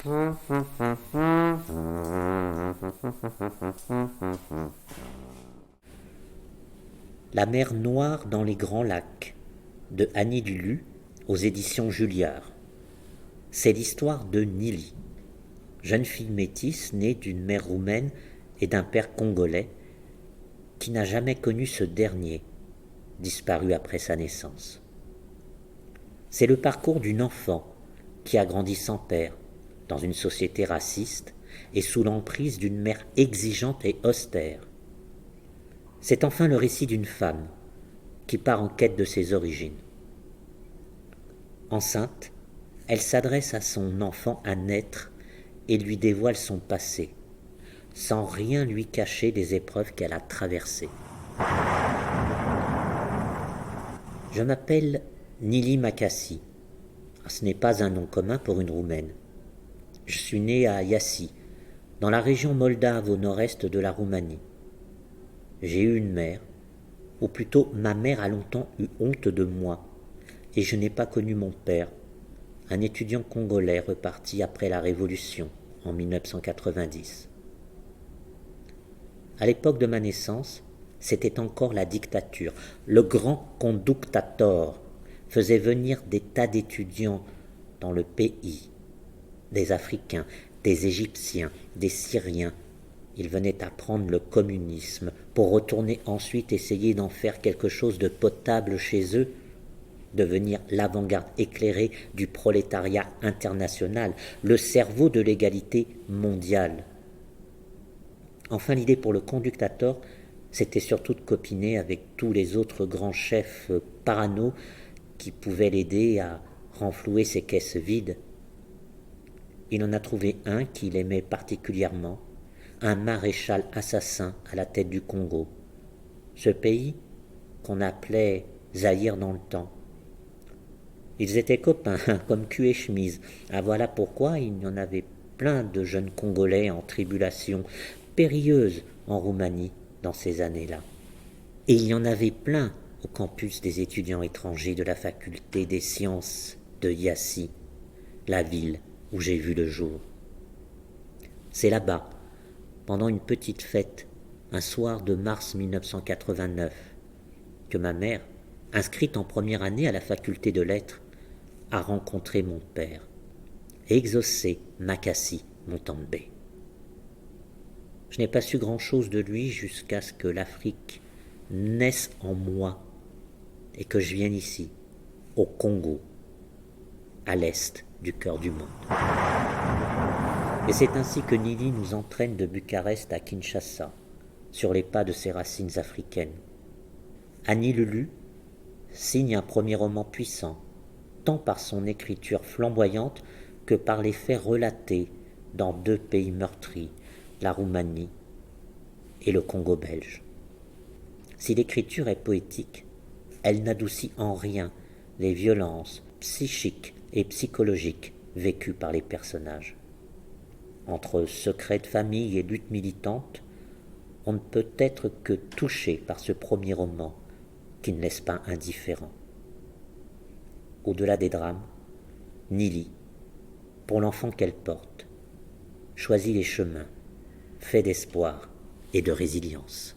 La mer Noire dans les Grands Lacs de Annie Lulu aux éditions Julliard. C'est l'histoire de Nili, jeune fille métisse née d'une mère roumaine et d'un père congolais qui n'a jamais connu ce dernier, disparu après sa naissance. C'est le parcours d'une enfant qui a grandi sans père, dans une société raciste et sous l'emprise d'une mère exigeante et austère. C'est enfin le récit d'une femme qui part en quête de ses origines. Enceinte, elle s'adresse à son enfant à naître et lui dévoile son passé, sans rien lui cacher des épreuves qu'elle a traversées. Je m'appelle Nili Makassi. Ce n'est pas un nom commun pour une Roumaine. Je suis née à Iași, dans la région moldave au nord-est de la Roumanie. J'ai eu une mère, ou plutôt ma mère a longtemps eu honte de moi, et je n'ai pas connu mon père, un étudiant congolais reparti après la Révolution en 1990. À l'époque de ma naissance, c'était encore la dictature. Le grand conductator faisait venir des tas d'étudiants dans le pays, des Africains, des Égyptiens, des Syriens. Ils venaient apprendre le communisme pour retourner ensuite essayer d'en faire quelque chose de potable chez eux, devenir l'avant-garde éclairée du prolétariat international, le cerveau de l'égalité mondiale. Enfin, l'idée pour le conductator, c'était surtout de copiner avec tous les autres grands chefs parano qui pouvaient l'aider à renflouer ses caisses vides. Il en a trouvé un qu'il aimait particulièrement, un maréchal assassin à la tête du Congo, ce pays qu'on appelait Zaïre dans le temps. Ils étaient copains, comme cul et chemise. Ah, voilà pourquoi il y en avait plein de jeunes Congolais en tribulation périlleuse en Roumanie dans ces années-là. Et il y en avait plein au campus des étudiants étrangers de la faculté des sciences de Iași, la ville où j'ai vu le jour. C'est là-bas, pendant une petite fête, un soir de mars 1989, que ma mère, inscrite en première année à la faculté de lettres, a rencontré mon père, Exaucé Makassi Montambé. Je n'ai pas su grand-chose de lui jusqu'à ce que l'Afrique naisse en moi et que je vienne ici, au Congo, à l'est du cœur du monde. Et c'est ainsi que Nili nous entraîne de Bucarest à Kinshasa, sur les pas de ses racines africaines. Annie Lulu signe un premier roman puissant, tant par son écriture flamboyante que par les faits relatés dans deux pays meurtris, la Roumanie et le Congo belge. Si l'écriture est poétique, elle n'adoucit en rien les violences psychiques et psychologiques vécues par les personnages. Entre secrets de famille et lutte militante, on ne peut être que touché par ce premier roman qui ne laisse pas indifférent. Au-delà des drames, Nili, pour l'enfant qu'elle porte, choisit les chemins, fait d'espoir et de résilience.